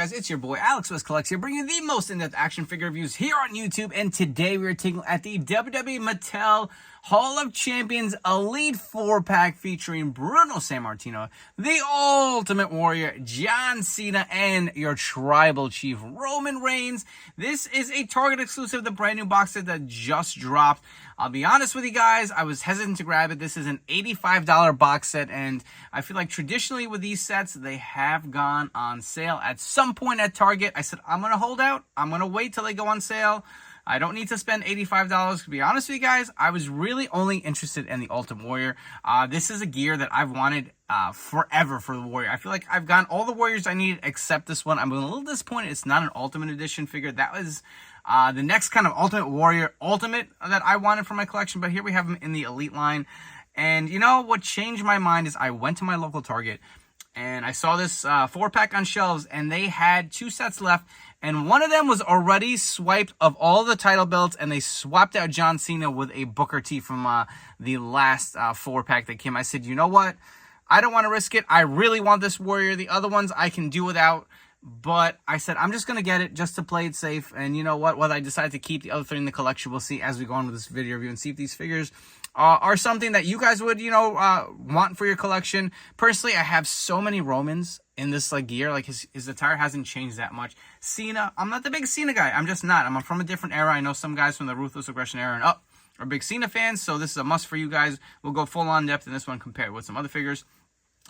guys? It's your boy Alex West Collects here, bringing you the most in-depth action figure reviews here on YouTube. And today we are taking at the WWE Mattel Hall of Champions Elite 4-pack featuring Bruno Sammartino, the Ultimate Warrior, John Cena, and your Tribal Chief Roman Reigns. This is a Target exclusive, the brand new box set that just dropped. I'll be honest with you guys, I was hesitant to grab it. This is an $85 box set, and I feel like traditionally with these sets, they have gone on sale at some point at Target. I said, I'm going to hold out. I'm going to wait till they go on sale. I don't need to spend $85. To be honest with you guys, I was really only interested in the Ultimate Warrior. This is a gear that I've wanted forever for the Warrior. I feel like I've gotten all the Warriors I needed except this one. I'm a little disappointed it's not an Ultimate Edition figure. That was the next kind of Ultimate Warrior Ultimate that I wanted for my collection, but here we have them in the Elite line. And you know what changed my mind is I went to my local Target and I saw this 4-pack on shelves, and they had 2 sets left, and one of them was already swiped of all the title belts, and they swapped out John Cena with a Booker T from the last 4-pack that came. I said, you know what? I don't want to risk it. I really want this Warrior. The other ones I can do without. But I said, I'm just going to get it just to play it safe. And you know what? Whether I decide to keep the other 3 in the collection, we'll see as we go on with this video review and see if these figures are something that you guys would, want for your collection. Personally, I have so many Romans in this gear. Like his attire hasn't changed that much. Cena, I'm not the big Cena guy. I'm just not. I'm from a different era. I know some guys from the Ruthless Aggression era and up are big Cena fans. So this is a must for you guys. We'll go full on depth in this one compared with some other figures.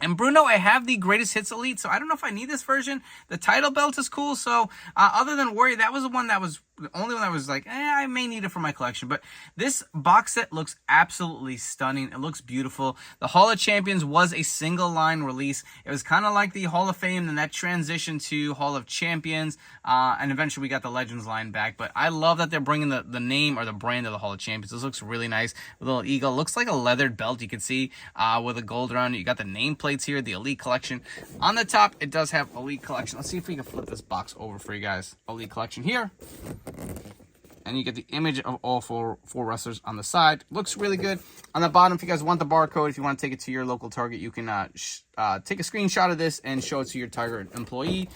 And Bruno, I have the Greatest Hits Elite, so I don't know if I need this version. The title belt is cool, so other than Warrior, that was the one that was the only one that was like, I may need it for my collection. But this box set looks absolutely stunning. It looks beautiful. The Hall of Champions was a single line release. It was kind of like the Hall of Fame, and that transitioned to Hall of Champions, and eventually we got the Legends line back. But I love that they're bringing the name or the brand of the Hall of Champions. This looks really nice. With a little eagle. Looks like a leathered belt, you can see, with a gold around it. You got the nameplates here, the Elite Collection. On the top, it does have Elite Collection. Let's see if we can flip this box over for you guys. Elite Collection here. And you get the image of all four wrestlers on the side. Looks really good. On the bottom, if you guys want the barcode, if you want to take it to your local Target, you can take a screenshot of this and show it to your Target employee.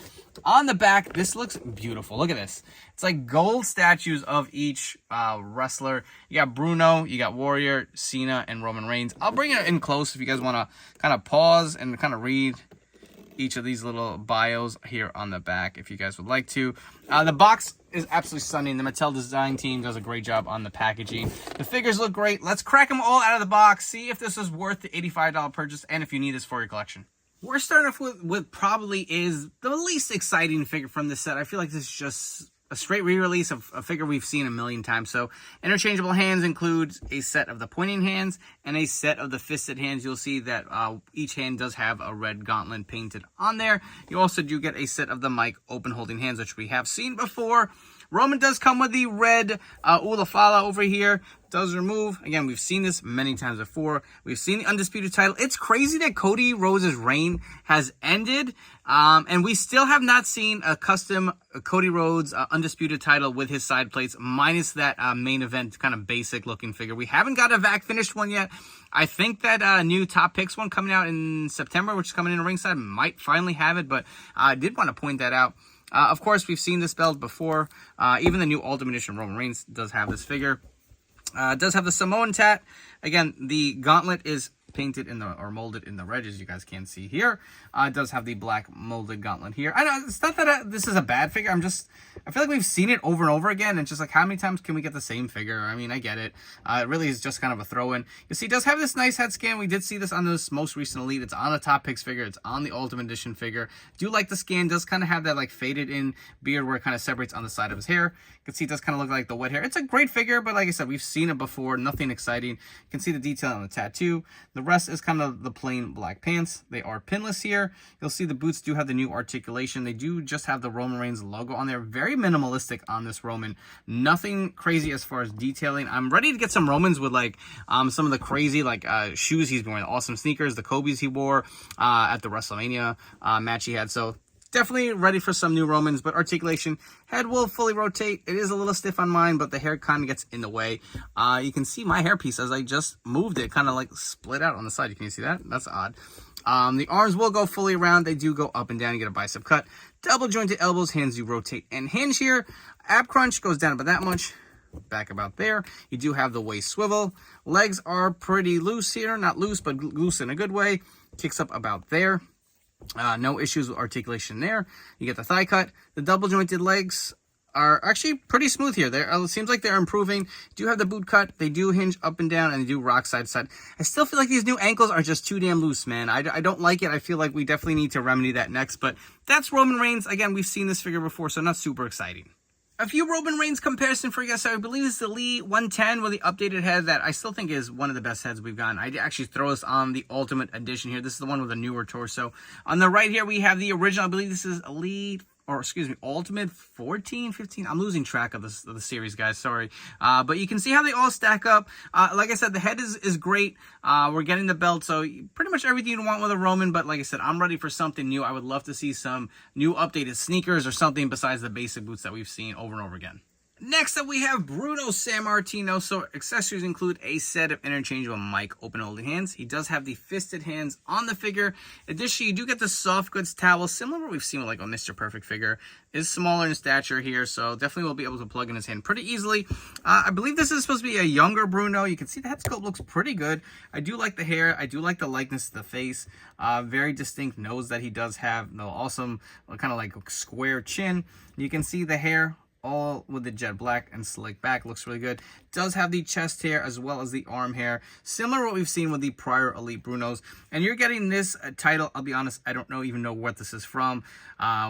On the back, this looks beautiful. Look at this. It's like gold statues of each wrestler. You got Bruno, you got Warrior, Cena, and Roman Reigns. I'll bring it in close if you guys want to kind of pause and kind of read each of these little bios here on the back if you guys would like to. The box is absolutely stunning. The Mattel design team does a great job on the packaging. The figures look great. Let's crack them all out of the box, see if this is worth the $85 purchase, and if you need this for your collection. We're starting off with probably is the least exciting figure from this set. I feel like this is just a straight re-release of a figure we've seen a million times. So interchangeable hands includes a set of the pointing hands and a set of the fisted hands. You'll see that each hand does have a red gauntlet painted on there. You also do get a set of the mic open holding hands, which we have seen before. Roman does come with the red Ulafala over here. Does remove. Again, we've seen this many times before. We've seen the Undisputed title. It's crazy that Cody Rhodes' reign has ended. And we still have not seen a custom Cody Rhodes Undisputed title with his side plates, minus that main event kind of basic looking figure. We haven't got a vac finished one yet. I think that new Top Picks one coming out in September, which is coming in ringside, might finally have it. But I did want to point that out. Of course, we've seen this belt before. Even the new Ultimate Edition Roman Reigns does have this figure. It does have the Samoan tat. Again, the gauntlet is painted in or molded in the red, as you guys can see here. It does have the black molded gauntlet here. I know it's not that this is a bad figure. I feel like we've seen it over and over again. And just like, how many times can we get the same figure? I mean, I get it. It really is just kind of a throw-in. You see, it does have this nice head scan. We did see this on this most recent Elite. It's on the Top Picks figure. It's on the Ultimate Edition figure. Do like the scan. Does kind of have that like faded in beard where it kind of separates on the side of his hair. You can see it does kind of look like the wet hair. It's a great figure, but like I said, we've seen it before. Nothing exciting. You can see the detail on the tattoo. The rest is kind of the plain black pants. They are pinless here. You'll see the boots do have the new articulation. They do just have the Roman Reigns logo on there. Very minimalistic on this Roman. Nothing crazy as far as detailing. I'm ready to get some Romans with like some of the crazy like shoes he's been wearing. The awesome sneakers, the Kobe's he wore at the WrestleMania match he had. So Definitely ready for some new Romans, but articulation, head will fully rotate. It is a little stiff on mine, but the hair kind of gets in the way. You can see my hairpiece as I just moved it, kind of like split out on the side. Can you see that? That's odd. The arms will go fully around. They do go up and down. You get a bicep cut. Double jointed elbows, hands do rotate and hinge here. Ab crunch goes down about that much. Back about there. You do have the waist swivel. Legs are pretty loose here. Not loose, but loose in a good way. Kicks up about there. No issues with articulation there. You get the thigh cut. The double jointed legs are actually pretty smooth here. It seems like they're improving. You do have the boot cut. They do hinge up and down, and they do rock side to side. I still feel like these new ankles are just too damn loose, man. I don't like it. I feel like we definitely need to remedy that next. But that's Roman Reigns. Again, we've seen this figure before, so not super exciting. A few Roman Reigns comparison for you guys. So I believe it's the Elite 110 with the updated head that I still think is one of the best heads we've gotten. I actually throw this on the Ultimate Edition here. This is the one with a newer torso. On the right here, we have the original. I believe this is Elite, or excuse me, Ultimate 14, 15. I'm losing track of the series, guys. Sorry. But you can see how they all stack up. Like I said, the head is great. We're getting the belt, so pretty much everything you want with a Roman. But like I said, I'm ready for something new. I would love to see some new updated sneakers or something besides the basic boots that we've seen over and over again. Next up, we have Bruno Sammartino. So accessories include a set of interchangeable mic open holding hands. He does have the fisted hands on the figure. Additionally, you do get the soft goods towel, similar to what we've seen with like a Mr. Perfect figure. Is smaller in stature here, so definitely will be able to plug in his hand pretty easily. I believe this is supposed to be a younger Bruno. You can see the head sculpt looks pretty good. I do like the hair. I do like the likeness of the face. Very distinct nose that he does have. The awesome kind of like square chin. You can see the hair all with the jet black and slick back. Looks really good. Does have the chest hair as well as the arm hair, similar to what we've seen with the prior Elite Brunos. And you're getting this title, I'll be honest, I don't even know what this is from.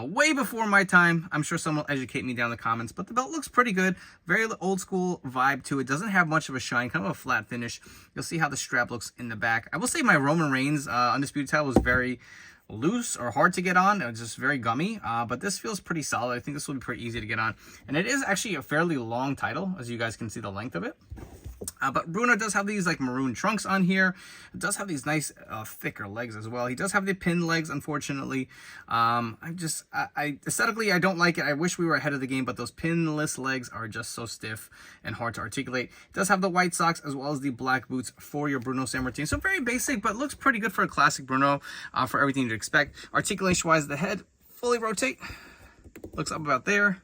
Way before my time. I'm sure someone will educate me down in the comments, but the belt looks pretty good. Very old school vibe to it. Doesn't have much of a shine, kind of a flat finish. You'll see how the strap looks in the back. I will say my Roman Reigns Undisputed title was very loose or hard to get on. It's just very gummy, but this feels pretty solid. I think this will be pretty easy to get on, and it is actually a fairly long title, as you guys can see the length of it. But Bruno does have these like maroon trunks on here. It does have these nice thicker legs as well. He does have the pinned legs, unfortunately. Aesthetically, I don't like it. I wish we were ahead of the game, but those pinless legs are just so stiff and hard to articulate. It does have the white socks as well as the black boots for your Bruno Sammartino. So very basic, but looks pretty good for a classic Bruno, for everything you'd expect. Articulation-wise, the head fully rotate. Looks up about there.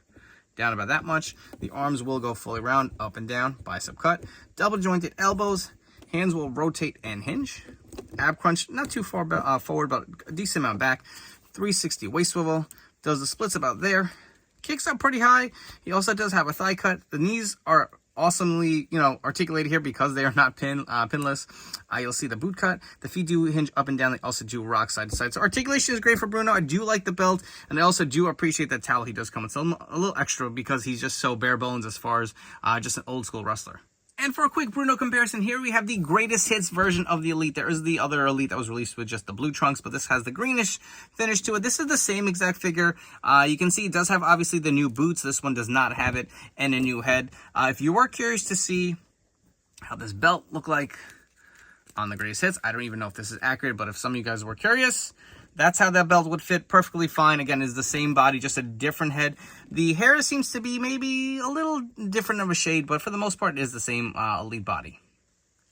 Down about that much. The arms will go fully round, up and down, bicep cut. Double jointed elbows. Hands will rotate and hinge. Ab crunch, not too far forward, but a decent amount back. 360 waist swivel. Does the splits about there. Kicks up pretty high. He also does have a thigh cut. The knees are awesomely, articulated here because they are not pinless. You'll see the boot cut. The feet do hinge up and down. They also do rock side to side. So articulation is great for Bruno. I do like the belt, and I also do appreciate that towel he does come with. So a little extra because he's just so bare bones as far as just an old school wrestler. And for a quick Bruno comparison, here we have the greatest hits version of the Elite. There is the other Elite that was released with just the blue trunks, but this has the greenish finish to it. This is the same exact figure. You can see it does have obviously the new boots. This one does not have it, and a new head. If you were curious to see how this belt looked like on the greatest hits, I don't even know if this is accurate, but if some of you guys were curious, that's how that belt would fit perfectly fine. Again, is the same body, just a different head. The hair seems to be maybe a little different of a shade, but for the most part, it is the same Elite body.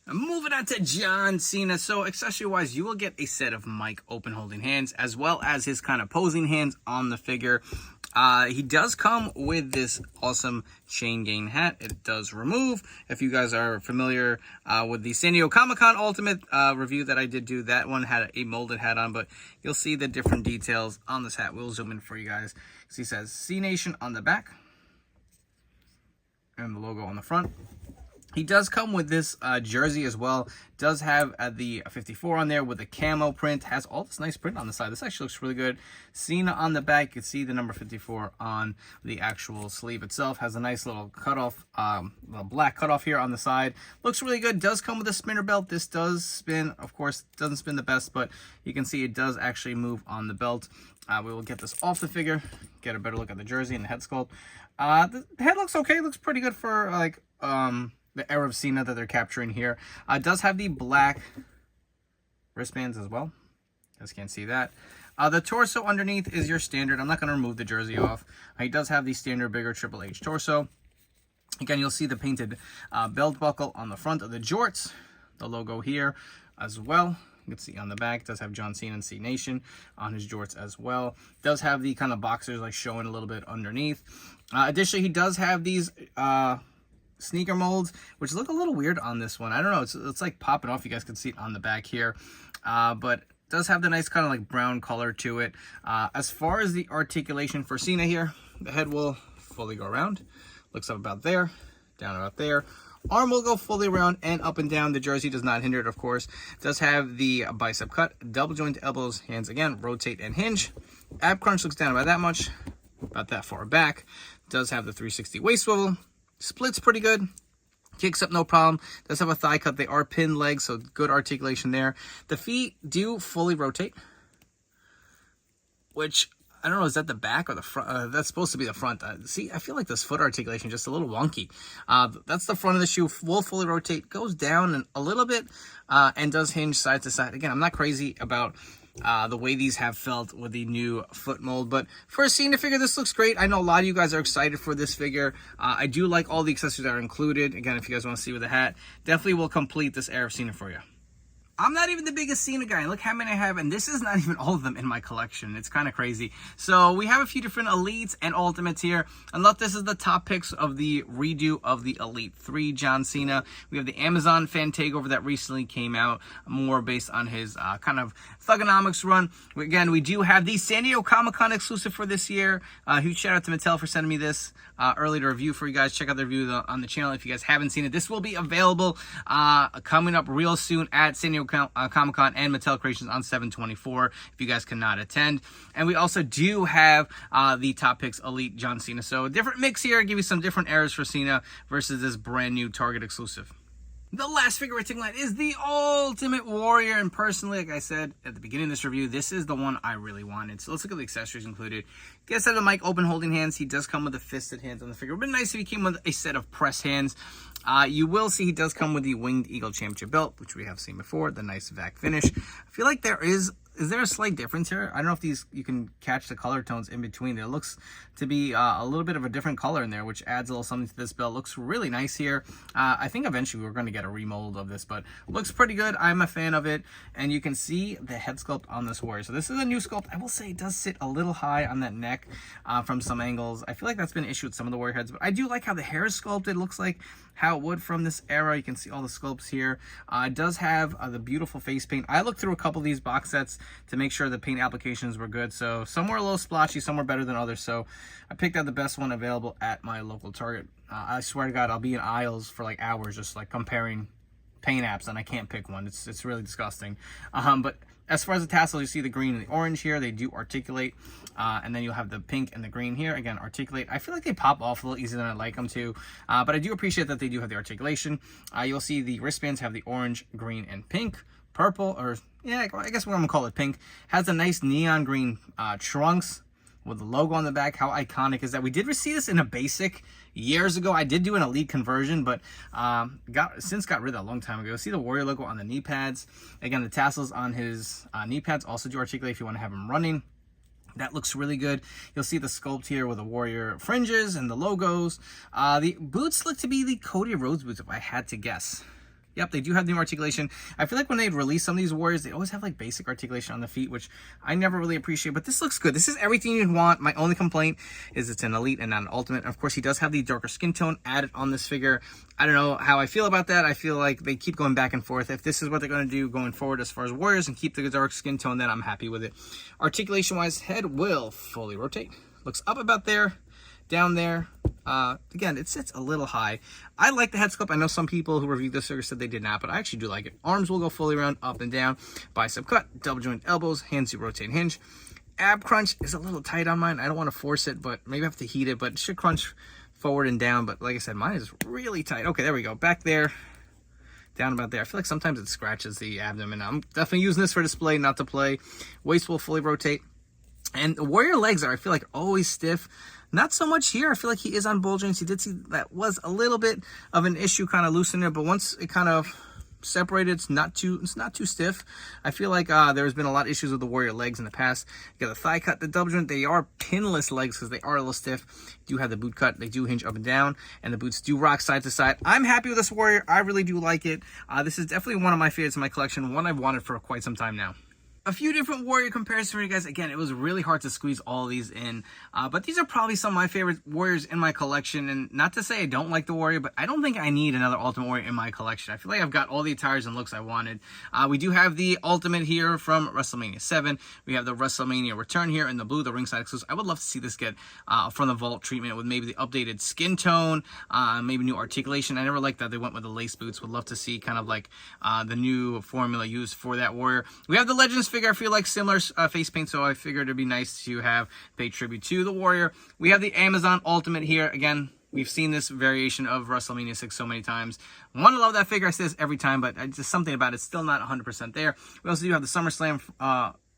Moving on to John Cena. So accessory-wise, you will get a set of mic open holding hands, as well as his kind of posing hands on the figure. He does come with this awesome chain gang hat. It does remove. If you guys are familiar with the San Diego Comic-Con Ultimate review that I did do, that one had a molded hat on, but you'll see the different details on this hat. We'll zoom in for you guys. So he says C Nation on the back and the logo on the front. He does come with this jersey as well. Does have the 54 on there with a camo print. Has all this nice print on the side. This actually looks really good. Cena on the back. You can see the number 54 on the actual sleeve itself. Has a nice little cutoff, little black cutoff here on the side. Looks really good. Does come with a spinner belt. This does spin. Of course, doesn't spin the best, but you can see it does actually move on the belt. We will get this off the figure. Get a better look at the jersey and the head sculpt. The head looks okay. Looks pretty good for like the era of Cena that they're capturing here. Does have the black wristbands as well. guys can't see that. The torso underneath is your standard. I'm not going to remove the jersey off. He does have the standard bigger Triple H torso. Again, you'll see the painted belt buckle on the front of the jorts. The logo here as well. You can see on the back, it does have John Cena and C Nation on his jorts as well. Does have the kind of boxers like showing a little bit underneath. Additionally, he does have these sneaker molds, which look a little weird on this one. I don't know. It's like popping off. You guys can see it on the back here. But does have the nice kind of like brown color to it. As far as the articulation for Cena here, the head will fully go around. Looks up about there, down about there. Arm will go fully around and up and down. The jersey does not hinder it, of course. Does have the bicep cut, double joint elbows, hands again, rotate and hinge. Ab crunch looks down about that much, about that far back. Does have the 360 waist swivel. Splits pretty good. Kicks up no problem. Does have a thigh cut. They are pinned legs, so good articulation there. The feet do fully rotate, which I don't know, is that the back or the front? That's supposed to be the front. See, I feel like this foot articulation is just a little wonky. That's the front of the shoe. Will fully rotate, goes down a little bit, and does hinge side to side. Again, I'm not crazy about the way these have felt with the new foot mold, but for a Cena figure, this looks great. I know a lot of you guys are excited for this figure. I do like all the accessories that are included. Again, if you guys want to see with the hat, definitely will complete this era of Cena for you. I'm not even the biggest Cena guy. Look how many I have, and this is not even all of them in my collection. It's kind of crazy. So we have a few different Elites and Ultimates here. And look, this is the top picks of the redo of the Elite 3 John Cena. We have the Amazon fan takeover that recently came out, more based on his kind of Thugonomics run. Again, we do have the San Diego Comic-Con exclusive for this year. Huge shout out to Mattel for sending me this early to review for you guys. Check out the review on the channel if you guys haven't seen it. This will be available coming up real soon at San Diego Comic-Con and Mattel Creations on 7/24 if you guys cannot attend. And we also do have the Top Picks Elite John Cena. So a different mix here, give you some different eras for Cena versus this brand new Target exclusive. The last figure we're taking out is the Ultimate Warrior, and personally, like I said at the beginning of this review, this is the one I really wanted. So let's look at the accessories included. You guys have the mic open holding hands. He does come with the fisted hands on the figure. It would be nice if he came with a set of press hands. You will see he does come with the Winged Eagle Championship belt, which we have seen before, the nice vac finish. I feel like is there a slight difference here? I don't know if you can catch the color tones in between. There looks to be a little bit of a different color in there, which adds a little something to this belt. Looks really nice here. I think eventually we're going to get a remold of this, but looks pretty good. I'm a fan of it, and you can see the head sculpt on this Warrior. So this is a new sculpt. I will say it does sit a little high on that neck from some angles. I feel like that's been an issue with some of the Warrior heads, but I do like how the hair is sculpted. Looks like how it would from this era. You can see all the sculpts here. It does have the beautiful face paint. I looked through a couple of these box sets to make sure the paint applications were good. So some were a little splotchy, some were better than others. So I picked out the best one available at my local Target. I swear to God, I'll be in aisles for like hours just like comparing paint apps, and I can't pick one. It's really disgusting. But as far as the tassels, you see the green and the orange here. They do articulate. And then you'll have the pink and the green here. Again, articulate. I feel like they pop off a little easier than I'd like them to. But I do appreciate that they do have the articulation. You'll see the wristbands have the orange, green, and pink. Purple, or yeah, I guess we're going to call it pink. Has a nice neon green trunks with the logo on the back. How iconic is that? We did receive this in a basic years ago. I did do an Elite conversion, but got rid of that a long time ago. See the Warrior logo on the knee pads. Again, the tassels on his knee pads also do articulate if you want to have him running. That looks really good. You'll see the sculpt here with the Warrior fringes and the logos. The boots look to be the Cody Rhodes boots, if I had to guess. Yep, they do have the articulation. I feel like when they release some of these Warriors, they always have like basic articulation on the feet, which I never really appreciate, but this looks good. This is everything you'd want. My only complaint is it's an Elite and not an Ultimate. And of course, he does have the darker skin tone added on this figure. I don't know how I feel about that. I feel like they keep going back and forth. If this is what they're going to do going forward as far as Warriors and keep the dark skin tone, then I'm happy with it. Articulation-wise, head will fully rotate. Looks up about there, down there. Again, it sits a little high. I like the head sculpt. I know some people who reviewed this figure said they did not, but I actually do like it. Arms will go fully around, up and down. Bicep cut, double joint elbows, hands do rotate and hinge. Ab crunch is a little tight on mine. I don't want to force it, but maybe I have to heat it, but it should crunch forward and down. But like I said, mine is really tight. Okay, there we go. Back there, down about there. I feel like sometimes it scratches the abdomen. I'm definitely using this for display, not to play. Waist will fully rotate. And the Warrior legs I feel like, always stiff. Not so much here. I feel like he is on bull joints. You did see that was a little bit of an issue kind of loosening it, but once it kind of separated. It's not too stiff. I feel like there's been a lot of issues with the Warrior legs in the past. You got the thigh cut, the double joint. They are pinless legs because they are a little stiff. You do have the boot cut. They do hinge up and down, and the boots do rock side to side. I'm happy with this Warrior. I really do like it. This is definitely one of my favorites in my collection, one I've wanted for quite some time now. A few different Warrior comparisons for you guys. Again, it was really hard to squeeze all of these in, but these are probably some of my favorite Warriors in my collection. And not to say I don't like the Warrior, but I don't think I need another Ultimate Warrior in my collection. I feel like I've got all the attires and looks I wanted. We do have the Ultimate here from WrestleMania 7. We have the WrestleMania Return here in the blue, the ringside exclusive. I would love to see this get from the vault treatment with maybe the updated skin tone, maybe new articulation. I never liked that they went with the lace boots. Would love to see kind of like the new formula used for that Warrior. We have the Legends figure. I feel like similar face paint, so I figured it'd be nice to have pay tribute to the Warrior. We have the Amazon Ultimate here. Again, we've seen this variation of WrestleMania 6 so many times. Want to love that figure. I say this every time, but just something about it still not 100% there. We also do have the SummerSlam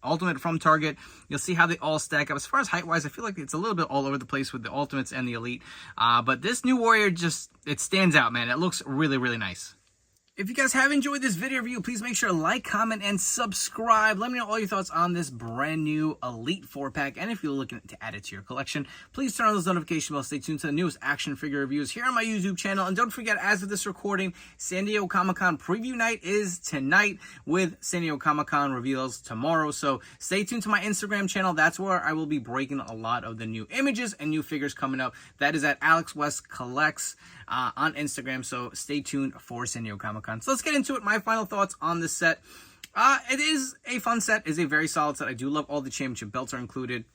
Ultimate from Target. You'll see how they all stack up. As far as height-wise, I feel like it's a little bit all over the place with the Ultimates and the Elite. But this new Warrior it stands out, man. It looks really, really nice. If you guys have enjoyed this video review, please make sure to like, comment, and subscribe. Let me know all your thoughts on this brand new Elite 4-pack. And if you're looking to add it to your collection, please turn on those notification bells. Stay tuned to the newest action figure reviews here on my YouTube channel. And don't forget, as of this recording, San Diego Comic-Con preview night is tonight with San Diego Comic-Con reveals tomorrow. So stay tuned to my Instagram channel. That's where I will be breaking a lot of the new images and new figures coming up. That is at Alex West Collects on Instagram. So stay tuned for San Diego Comic-Con. So let's get into it. My final thoughts on this set. It is a fun set. It's a very solid set. I do love all the championship belts are included.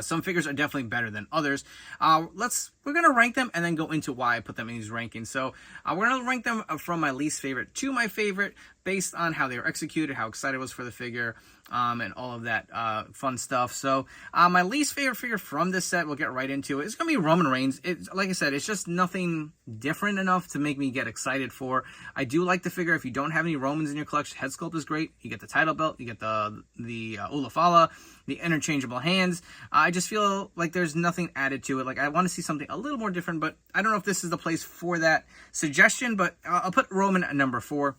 Some figures are definitely better than others. We're going to rank them and then go into why I put them in these rankings. So we're going to rank them from my least favorite to my favorite based on how they were executed, how excited I was for the figure, and all of that fun stuff. So my least favorite figure from this set, we'll get right into it. It's going to be Roman Reigns. Like I said, it's just nothing different enough to make me get excited for. I do like the figure. If you don't have any Romans in your collection, head sculpt is great. You get the title belt. You get the Ulafala, the interchangeable hands. I just feel like there's nothing added to it. Like, I want to see something a little more different, but I don't know if this is the place for that suggestion, but I'll put Roman at number 4.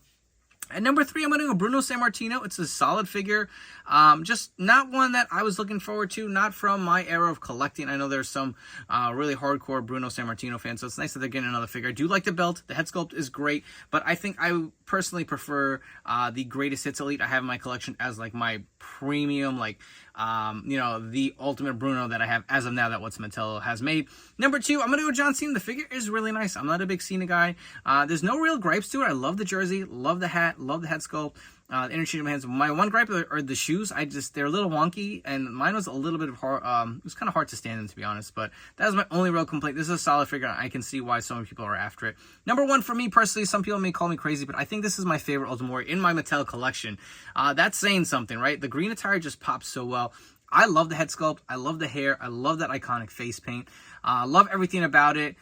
At number 3, I'm going to go Bruno Sammartino. It's a solid figure. Just not one that I was looking forward to, not from my era of collecting. I know there's some really hardcore Bruno Sammartino fans, so it's nice that they're getting another figure. I do like the belt. The head sculpt is great, but I think I personally prefer the Greatest Hits Elite I have in my collection as like my premium, like, the ultimate Bruno that I have as of now that what's Mattel has made. Number 2, I'm going to go John Cena. The figure is really nice. I'm not a big Cena guy. There's no real gripes to it. I love the jersey, love the hat, love the head sculpt. The interchangeable hands. My one gripe are the shoes. They're a little wonky, and mine was a little bit of hard. It was kind of hard to stand in, to be honest. But that was my only real complaint. This is a solid figure, and I can see why so many people are after it. Number 1 for me personally. Some people may call me crazy, but I think this is my favorite Ultimate Warrior in my Mattel collection. That's saying something, right? The green attire just pops so well. I love the head sculpt. I love the hair. I love that iconic face paint. Love everything about it.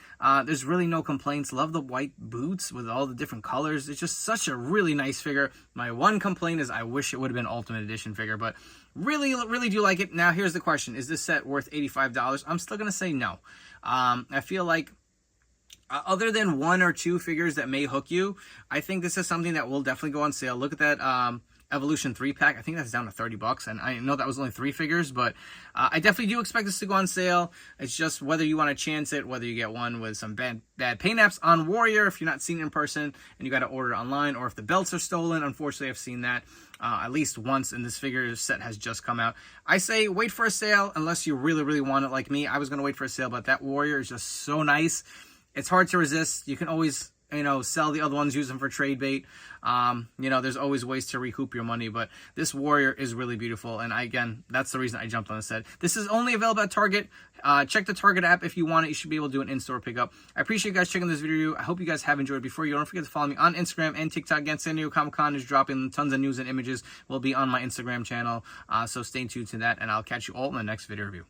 There's really no complaints. Love the white boots with all the different colors. It's just such a really nice figure. My one complaint is I wish it would have been Ultimate Edition figure, but really, really do like it. Now, here's the question. Is this set worth $85? I'm still going to say no. I feel like other than 1 or 2 figures that may hook you, I think this is something that will definitely go on sale. Look at that Evolution 3-pack. I think that's down to $30, and I know that was only 3 figures, but I definitely do expect this to go on sale. It's just whether you want to chance it, whether you get one with some bad paint apps on Warrior if you're not seeing it in person and you got to order it online, or if the belts are stolen. Unfortunately, I've seen that at least once, and this figure set has just come out. I say wait for a sale unless you really, really want it like me. I was going to wait for a sale, but that Warrior is just so nice. It's hard to resist. You can always sell the other ones, use them for trade bait. There's always ways to recoup your money, but this Warrior is really beautiful, and again, that's the reason I jumped on the set. This is only available at Target. Check the Target app if you want it. You should be able to do an in-store pickup. I appreciate you guys checking this video. I hope you guys have enjoyed. Before you go, don't forget to follow me on Instagram and TikTok. Again, San Diego Comic-Con is dropping tons of news and images. Will be on my Instagram channel, so stay tuned to that, and I'll catch you all in the next video review.